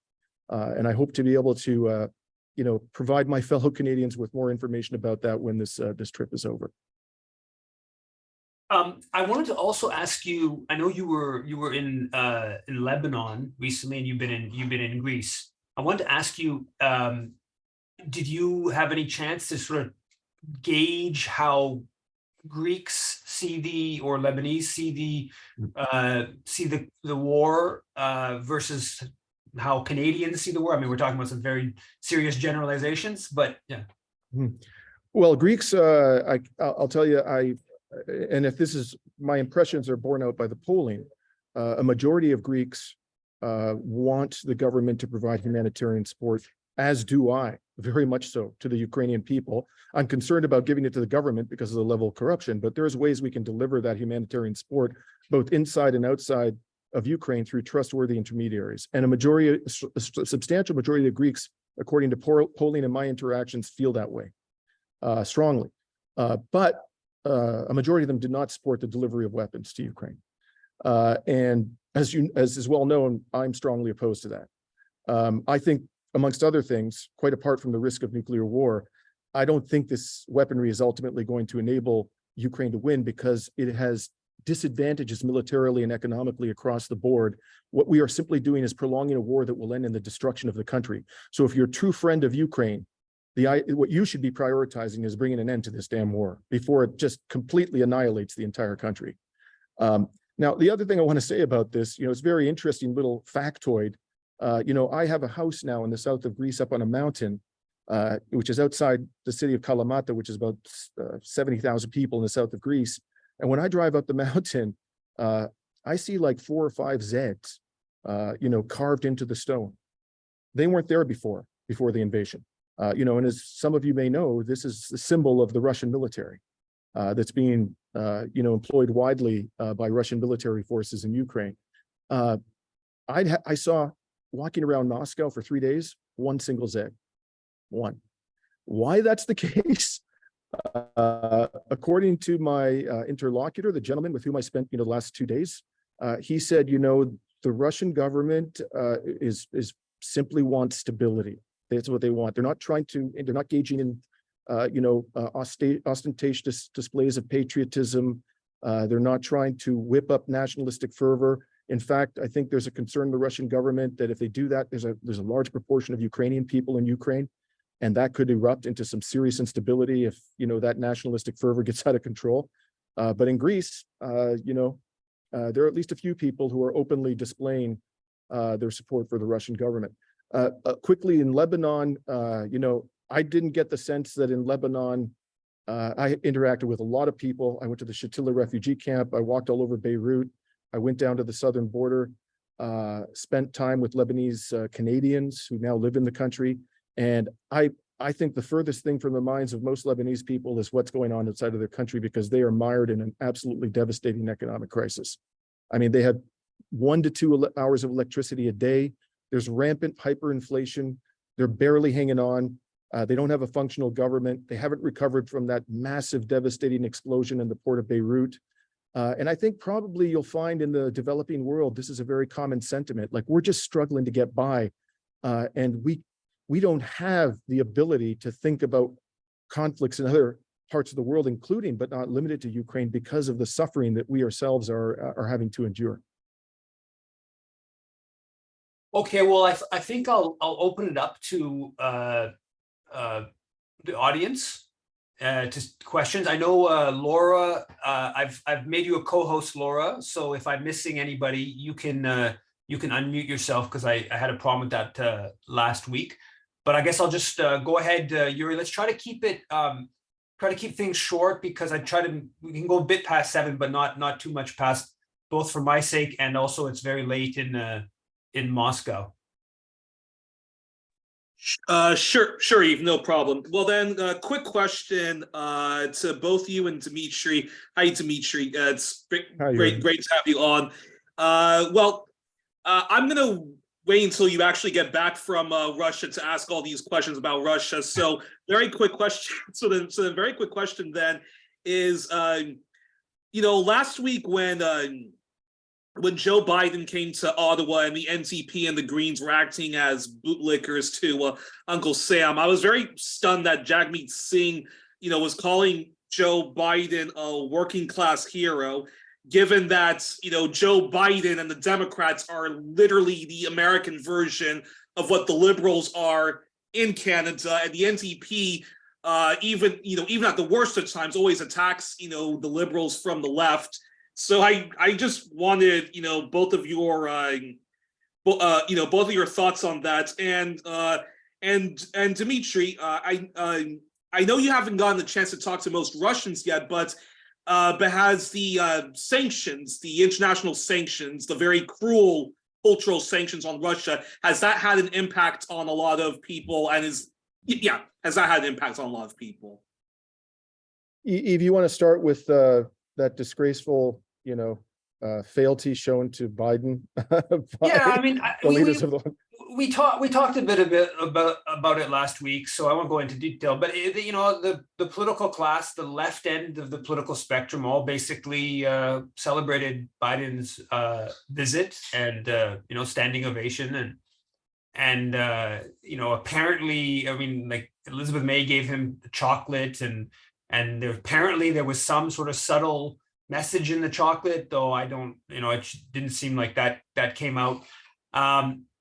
And I hope to be able to, provide my fellow Canadians with more information about that when this trip is over. I wanted to also ask you. I know you were in Lebanon recently, and you've been in Greece. I wanted to ask you, did you have any chance to sort of gauge how Greeks or Lebanese see the war versus how Canadians see the war? I mean, we're talking about some very serious generalizations, but yeah. Well, Greeks, I'll tell you, and if this is, my impressions are borne out by the polling, a majority of Greeks want the government to provide humanitarian support, as do I, very much so, to the Ukrainian people. I'm concerned about giving it to the government because of the level of corruption, but there's ways we can deliver that humanitarian support both inside and outside of Ukraine through trustworthy intermediaries. And a substantial majority of the Greeks, according to polling and my interactions, feel that way strongly. But a majority of them did not support the delivery of weapons to Ukraine. And as is well known, I'm strongly opposed to that. I think, amongst other things, quite apart from the risk of nuclear war, I don't think this weaponry is ultimately going to enable Ukraine to win because it has disadvantages militarily and economically across the board. What we are simply doing is prolonging a war that will end in the destruction of the country. So if you're a true friend of Ukraine, what you should be prioritizing is bringing an end to this damn war before it just completely annihilates the entire country. Now, the other thing I want to say about this, it's a very interesting little factoid. I have a house now in the south of Greece up on a mountain, which is outside the city of Kalamata, which is about 70,000 people in the south of Greece. And when I drive up the mountain, I see like 4 or 5 Zs, carved into the stone. They weren't there before the invasion. And as some of you may know, this is the symbol of the Russian military that's being, employed widely by Russian military forces in Ukraine. I saw, walking around Moscow for 3 days, 1 single Z. One. Why that's the case? According to my interlocutor, the gentleman with whom I spent the last 2 days, he said, the Russian government is simply wants stability. That's what they want. They're not gauging in ostentatious displays of patriotism. They're not trying to whip up nationalistic fervor. In fact, I think there's a concern in the Russian government that if they do that, there's a large proportion of Ukrainian people in Ukraine, and that could erupt into some serious instability if that nationalistic fervor gets out of control. But in Greece, there are at least a few people who are openly displaying their support for the Russian government. Quickly, in Lebanon, I didn't get the sense that in Lebanon, I interacted with a lot of people. I went to the Shatila refugee camp. I walked all over Beirut. I went down to the southern border, spent time with Lebanese Canadians who now live in the country. And I think the furthest thing from the minds of most Lebanese people is what's going on outside of their country, because they are mired in an absolutely devastating economic crisis. I mean, they have 1 to 2 hours of electricity a day. There's rampant hyperinflation. They're barely hanging on. They don't have a functional government. They haven't recovered from that massive, devastating explosion in the port of Beirut. And I think probably you'll find in the developing world, this is a very common sentiment. Like, we're just struggling to get by. And we don't have the ability to think about conflicts in other parts of the world, including but not limited to Ukraine, because of the suffering that we ourselves are having to endure. Okay, well, I think I'll open it up to the audience to questions. I know Laura, I've made you a co-host, Laura. So if I'm missing anybody, you can unmute yourself, because I had a problem with that last week. But I guess I'll just go ahead, Yuri. Let's try to keep it try to keep things short, because we can go a bit past 7, but not too much past, both for my sake and also it's very late in Moscow. Sure, Eve, no problem. Well then, quick question to both you and Dimitri. Hi, Dimitri. It's great to have you on. I'm gonna wait until you actually get back from Russia to ask all these questions about Russia. So very quick question. So then very quick question then is, last week when Joe Biden came to Ottawa and the NTP and the Greens were acting as bootlickers to Uncle Sam, I was very stunned that Jagmeet Singh, was calling Joe Biden a working class hero, given that, Joe Biden and the Democrats are literally the American version of what the Liberals are in Canada, and the NTP, even at the worst of times, always attacks, the Liberals from the left. So I just wanted, both of your, both of your thoughts on that. And Dimitri, I know you haven't gotten the chance to talk to most Russians yet, but has the sanctions, the international sanctions, the very cruel cultural sanctions on Russia, has that had an impact on a lot of people? And has that had an impact on a lot of people? Eve, you want to start with that disgraceful, fealty shown to Biden? Yeah, I mean, we talked a bit about it last week, so I won't go into detail. But the political class, the left end of the political spectrum, all basically celebrated Biden's visit and standing ovation, and apparently, I mean, like, Elizabeth May gave him chocolate, and apparently there was some sort of subtle message in the chocolate, though I don't, it didn't seem like that came out.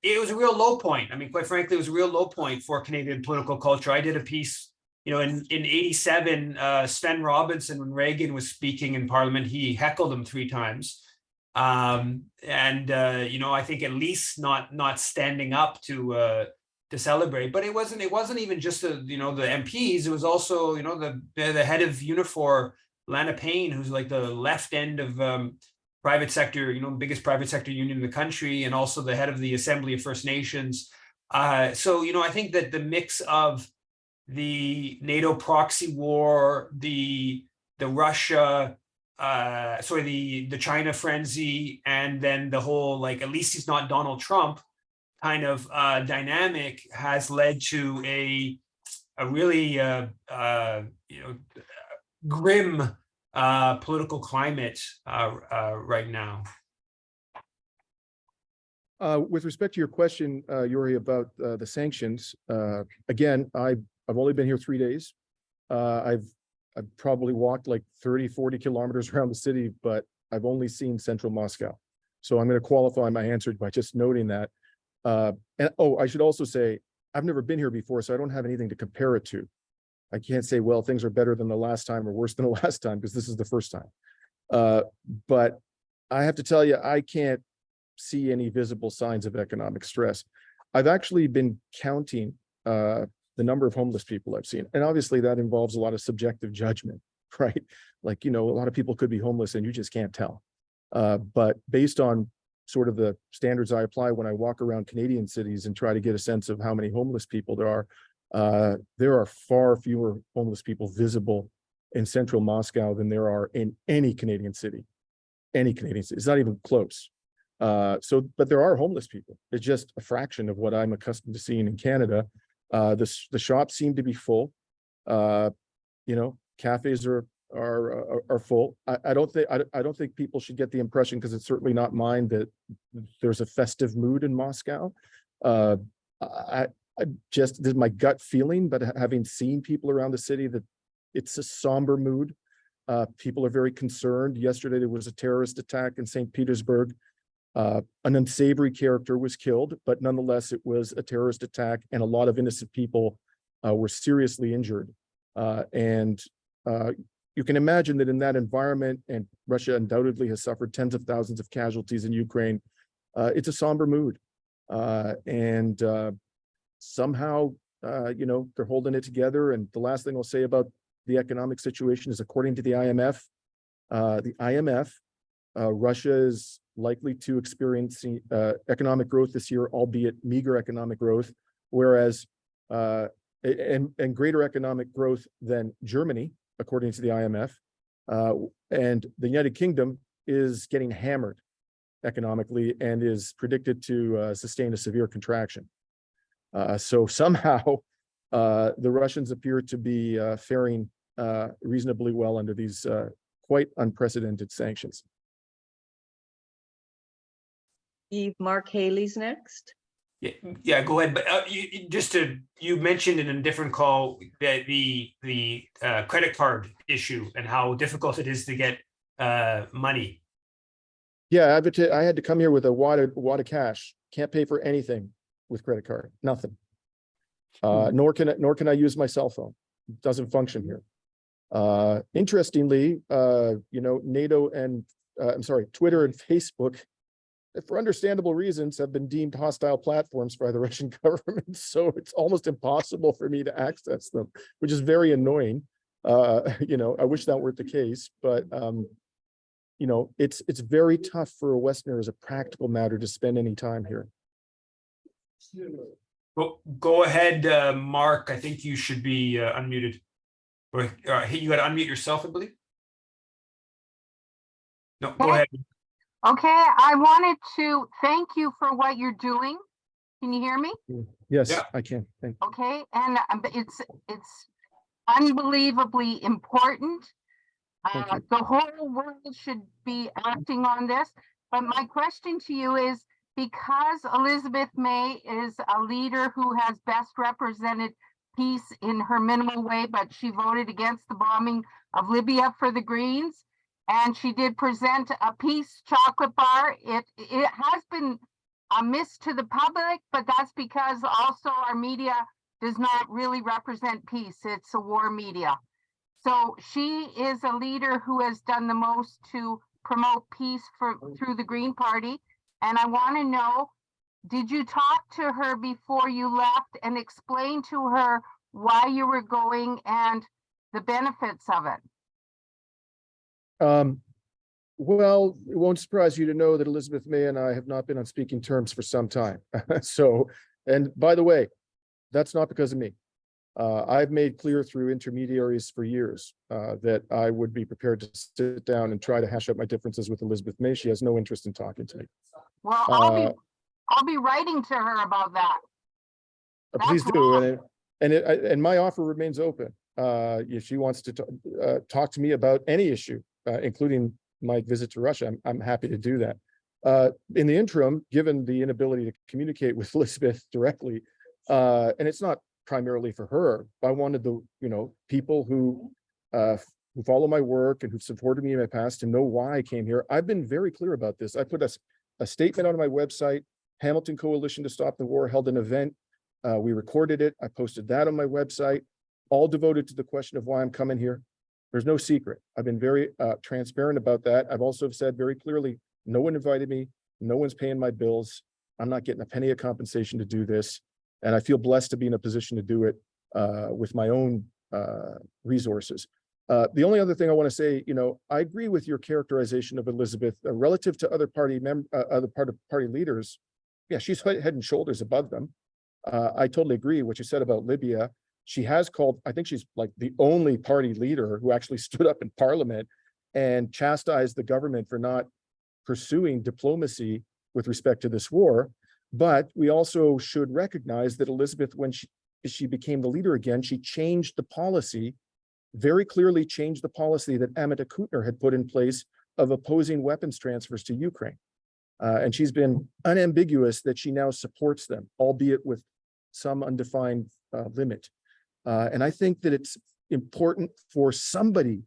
It was a real low point. I mean, quite frankly, it was a real low point for Canadian political culture. I did a piece, in 87, Sven Robinson, when Reagan was speaking in Parliament, he heckled him 3 times. I think at least not standing up to celebrate. But it wasn't even just the MPs. It was also, the head of Unifor, Lana Payne, who's like the left end of private sector, biggest private sector union in the country, and also the head of the Assembly of First Nations. So I think that the mix of the NATO proxy war, the Russia, the China frenzy, and then the whole, like, at least he's not Donald Trump kind of dynamic has led to a really grim political climate right now. With respect to your question, Yuri, about the sanctions, again, I've only been here 3 days. I've probably walked like 30, 40 kilometers around the city, but I've only seen central Moscow. So I'm going to qualify my answer by just noting that. I should also say, I've never been here before, so I don't have anything to compare it to. I can't say, well, things are better than the last time or worse than the last time, because this is the first time. But I have to tell you, I can't see any visible signs of economic stress. I've actually been counting the number of homeless people I've seen. And obviously that involves a lot of subjective judgment, right? Like, a lot of people could be homeless and you just can't tell. But based on sort of the standards I apply when I walk around Canadian cities and try to get a sense of how many homeless people there are far fewer homeless people visible in central Moscow than there are in any Canadian city. Any Canadian city. It's not even close. But there are homeless people. It's just a fraction of what I'm accustomed to seeing in Canada. The shops seem to be full. Cafes are full. I don't think people should get the impression, because it's certainly not mine, that there's a festive mood in Moscow. This is my gut feeling, but having seen people around the city, that it's a somber mood. People are very concerned. Yesterday, there was a terrorist attack in St. Petersburg. An unsavory character was killed, but nonetheless, it was a terrorist attack, and a lot of innocent people were seriously injured. You can imagine that in that environment, and Russia undoubtedly has suffered tens of thousands of casualties in Ukraine, it's a somber mood. Somehow, they're holding it together. And the last thing I'll say about the economic situation is, according to the IMF, Russia is likely to experience economic growth this year, albeit meager economic growth, whereas and greater economic growth than Germany, according to the IMF. And the United Kingdom is getting hammered economically and is predicted to sustain a severe contraction. So somehow the Russians appear to be faring reasonably well under these quite unprecedented sanctions. Mark Haley's next. Yeah, go ahead. But you mentioned in a different call that the credit card issue and how difficult it is to get money. Yeah, I had to come here with a wad of cash. Can't pay for anything with credit card. Nothing. Nor can I use my cell phone. It doesn't function here. Interestingly, NATO and Twitter and Facebook, for understandable reasons, have been deemed hostile platforms by the Russian government. So it's almost impossible for me to access them, which is very annoying. I wish that weren't the case, but it's very tough for a Westerner as a practical matter to spend any time here. Well, go ahead, Mark. I think you should be unmuted. Or you got to unmute yourself, I believe. No, go ahead. Okay, I wanted to thank you for what you're doing. Can you hear me? Yes, Yeah. I can. Thank you. Okay, and it's unbelievably important. Thank you. The whole world should be acting on this. But my question to you is, because Elizabeth May is a leader who has best represented peace in her minimal way, but she voted against the bombing of Libya for the Greens, and she did present a peace chocolate bar. It has been a miss to the public, but that's because also our media does not really represent peace. It's a war media. So she is a leader who has done the most to promote peace through the Green Party. And I want to know, did you talk to her before you left and explain to her why you were going and the benefits of it? Well, it won't surprise you to know that Elizabeth May and I have not been on speaking terms for some time. And by the way, that's not because of me. I've made clear through intermediaries for years that I would be prepared to sit down and try to hash out my differences with Elizabeth May. She has no interest in talking to me. Well, I'll be writing to her about that. Please do, and my offer remains open. If she wants to talk to me about any issue, including my visit to Russia, I'm happy to do that. In the interim, given the inability to communicate with Elizabeth directly, and it's not primarily for her, I wanted the people who follow my work and who've supported me in my past to know why I came here. I've been very clear about this. I put a statement on my website. Hamilton Coalition to Stop the War held an event. We recorded it. I posted that on my website, all devoted to the question of why I'm coming here. There's no secret. I've been very transparent about that. I've also said very clearly, no one invited me. No one's paying my bills. I'm not getting a penny of compensation to do this. And I feel blessed to be in a position to do it with my own resources. The only other thing I want to say, I agree with your characterization of Elizabeth relative to other party leaders. Yeah, she's head and shoulders above them. I totally agree what you said about Libya. She has called, I think she's like the only party leader who actually stood up in parliament and chastised the government for not pursuing diplomacy with respect to this war. But we also should recognize that Elizabeth, when she became the leader again, she changed the policy, very clearly changed the policy that Amita Kutner had put in place of opposing weapons transfers to Ukraine. And she's been unambiguous that she now supports them, albeit with some undefined limit. And I think that it's important for somebody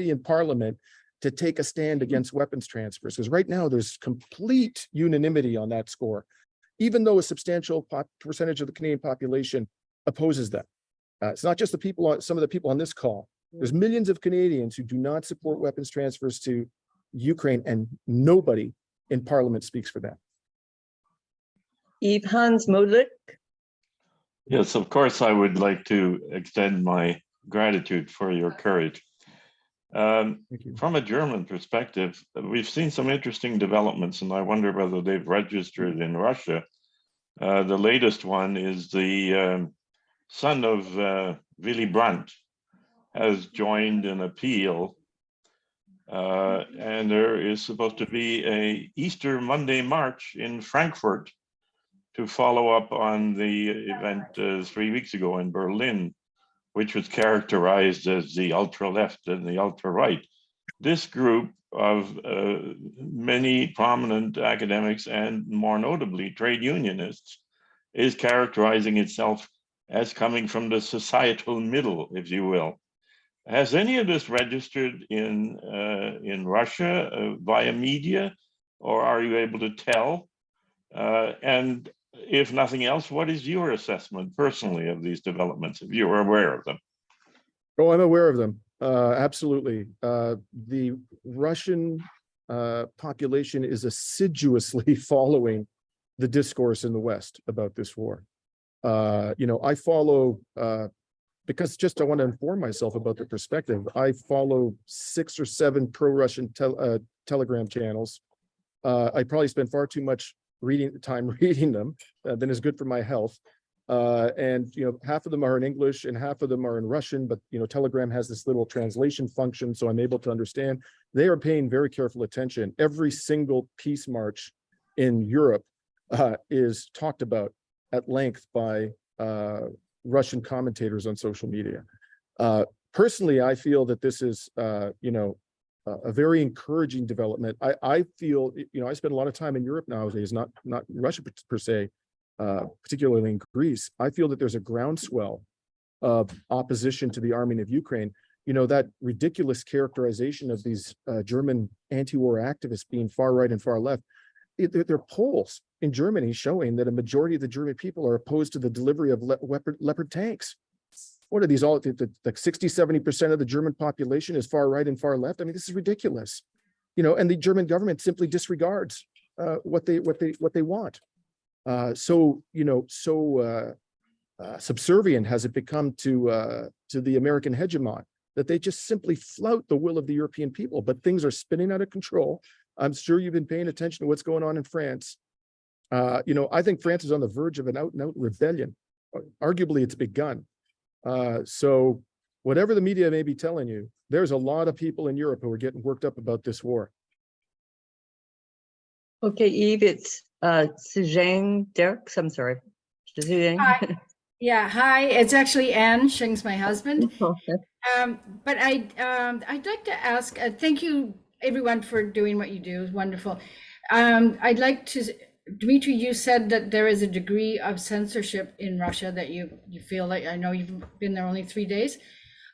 in parliament to take a stand against weapons transfers, because right now there's complete unanimity on that score, even though a substantial percentage of the Canadian population opposes them. It's not just some of the people on this call. There's millions of Canadians who do not support weapons transfers to Ukraine, and nobody in parliament speaks for them. Yves Hans Molik. Yes, of course, I would like to extend my gratitude for your courage. Thank you. From a German perspective, we've seen some interesting developments, and I wonder whether they've registered in Russia. The latest one is the son of Willy Brandt has joined an appeal, and there is supposed to be a Easter Monday march in Frankfurt to follow up on the event 3 weeks ago in Berlin, which was characterized as the ultra-left and the ultra-right. This group of many prominent academics and more notably trade unionists is characterizing itself as coming from the societal middle, if you will. Has any of this registered in Russia via media, or are you able to tell? And if nothing else, what is your assessment personally of these developments, if you are aware of them? Oh, I'm aware of them. Absolutely. The Russian population is assiduously following the discourse in the West about this war. I follow, because I want to inform myself about the perspective, I follow 6 or 7 pro-Russian Telegram channels. I probably spend far too much time reading them than is good for my health. And half of them are in English and half of them are in Russian, but Telegram has this little translation function, so I'm able to understand. They are paying very careful attention. Every single peace march in Europe is talked about at length by Russian commentators on social media. Personally, I feel that this is a very encouraging development. I feel, I spend a lot of time in Europe nowadays, not Russia per se, particularly in Greece. I feel that there's a groundswell of opposition to the arming of Ukraine. That ridiculous characterization of these German anti-war activists being far right and far left. There are polls in Germany showing that a majority of the German people are opposed to the delivery of Leopard tanks. What are these all? Like 60-70% of the German population is far right and far left. I mean, this is ridiculous. And the German government simply disregards what they want. So subservient has it become to the American hegemon that they just simply flout the will of the European people. But things are spinning out of control. I'm sure you've been paying attention to what's going on in France. I think France is on the verge of an out-and-out rebellion. Arguably, it's begun. So whatever the media may be telling you, there's a lot of people in Europe who are getting worked up about this war. Okay, Yves, it's Suzanne Dirks. I'm sorry. Suzanne. Hi. Yeah, hi. It's actually Anne. Shing's my husband. But I'd like to ask. Thank you, everyone, for doing what you do. It's wonderful. I'd like to. Dimitri, you said that there is a degree of censorship in Russia that you feel like. I know you've been there only 3 days.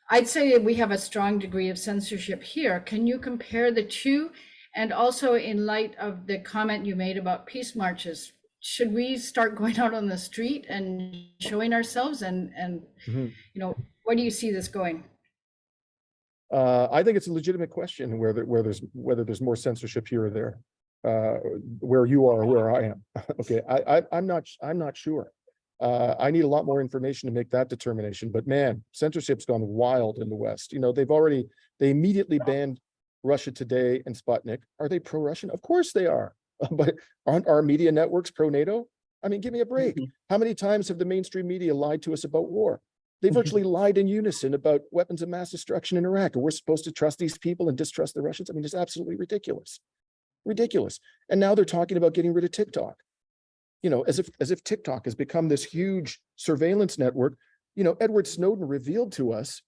I'd say we have a strong degree of censorship here. Can you compare the two? And also, in light of the comment you made about peace marches, should we start going out on the street and showing ourselves? And where do you see this going? I think it's a legitimate question whether there's more censorship here or there, where you are or where I am. Okay, I'm not sure. I need a lot more information to make that determination, but man, censorship's gone wild in the West. You know, they immediately banned Russia Today and Sputnik. Are they pro-Russian? Of course they are. But aren't our media networks pro-NATO? I mean, give me a break. How many times have the mainstream media lied to us about war? They virtually lied in unison about weapons of mass destruction in Iraq. And we're supposed to trust these people and distrust the Russians? I mean, it's absolutely ridiculous. Ridiculous. And now they're talking about getting rid of TikTok. You know, as if TikTok has become this huge surveillance network. You know, Edward Snowden revealed to us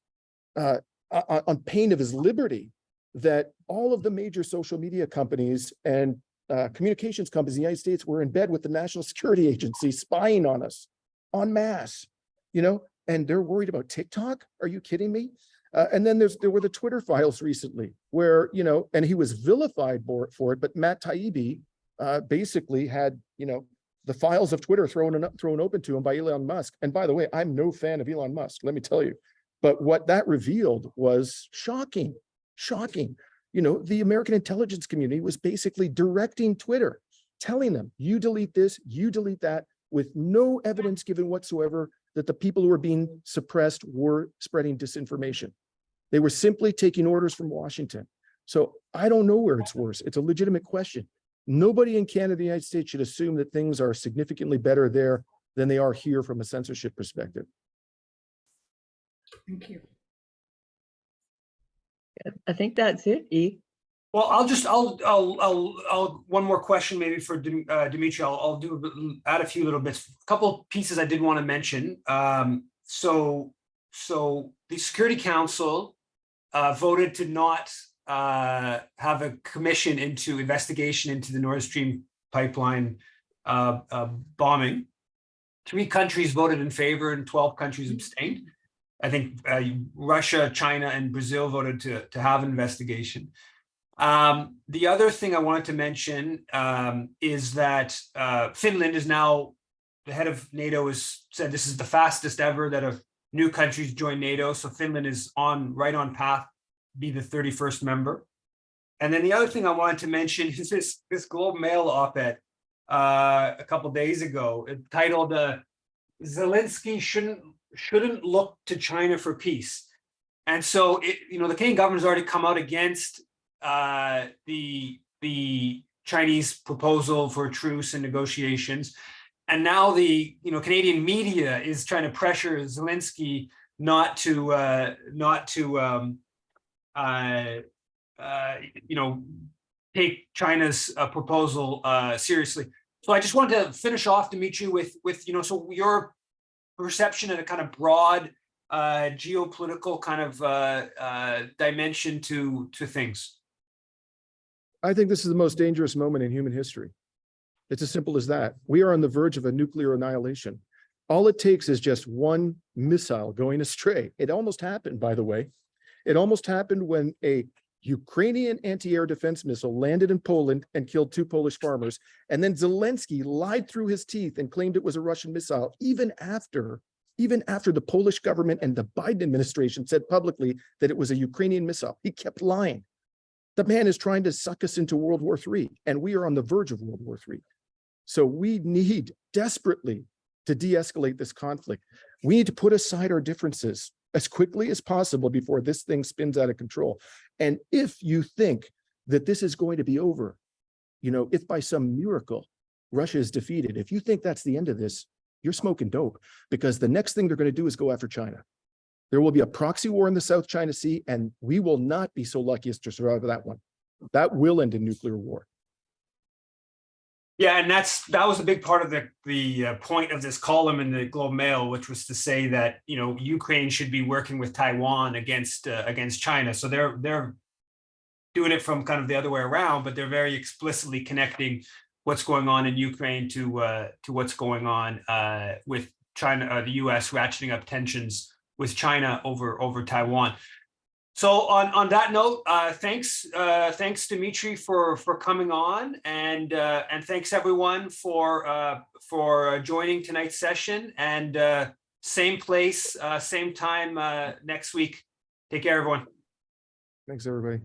on pain of his liberty that all of the major social media companies and communications companies in the United States were in bed with the National Security Agency spying on us en masse, you know, and they're worried about TikTok. Are you kidding me? And then there were the Twitter files recently where, you know, and he was vilified for it, but Matt Taibbi basically had, you know, the files of Twitter thrown open to him by Elon Musk. And by the way, I'm no fan of Elon Musk, let me tell you. But what that revealed was shocking, shocking. You know, the American intelligence community was basically directing Twitter, telling them, you delete this, you delete that, with no evidence given whatsoever that the people who were being suppressed were spreading disinformation. They were simply taking orders from Washington. So I don't know where it's worse. It's a legitimate question. Nobody in Canada, the United States, should assume that things are significantly better there than they are here from a censorship perspective. Thank you. I think that's it, E. Well, I'll one more question maybe for Dimitri. I'll add a few little bits. A couple pieces I did want to mention. So the Security Council voted to not have a commission into investigation into the Nord Stream pipeline bombing. 3 countries voted in favor and 12 countries abstained. I think Russia, China, and Brazil voted to have an investigation. The other thing I wanted to mention is that Finland is now, the head of NATO has said this is the fastest ever that a new country's joined NATO. So Finland is right on path to be the 31st member. And then the other thing I wanted to mention is this Globe and Mail op-ed a couple days ago, titled Zelensky shouldn't look to China for peace. And so, the Canadian government has already come out against the Chinese proposal for a truce and negotiations. And now the Canadian media is trying to pressure Zelensky not to take China's proposal seriously. So I just wanted to finish off, Dimitri, with so your perception and a kind of broad geopolitical kind of dimension to things. I think this is the most dangerous moment in human history. It's as simple as that. We are on the verge of a nuclear annihilation. All it takes is just one missile going astray. It almost happened, by the way. It almost happened when a Ukrainian anti-air defense missile landed in Poland and killed 2 Polish farmers. And then Zelensky lied through his teeth and claimed it was a Russian missile, even after the Polish government and the Biden administration said publicly that it was a Ukrainian missile. He kept lying. The man is trying to suck us into World War III, and we are on the verge of World War III. So we need desperately to de-escalate this conflict. We need to put aside our differences as quickly as possible before this thing spins out of control. And if you think that this is going to be over, if by some miracle Russia is defeated, if you think that's the end of this, you're smoking dope, because the next thing they're going to do is go after China. There will be a proxy war in the South China Sea, and we will not be so lucky as to survive that one. That will end in nuclear war. Yeah, and that was a big part of the point of this column in the Globe and Mail, which was to say that Ukraine should be working with Taiwan against China. So they're doing it from kind of the other way around, but they're very explicitly connecting what's going on in Ukraine to what's going on with China, the U.S. ratcheting up tensions with China over Taiwan. So on that note, thanks Dimitri for coming on, and thanks everyone for joining tonight's session. And same place, same time next week. Take care, everyone. Thanks, everybody.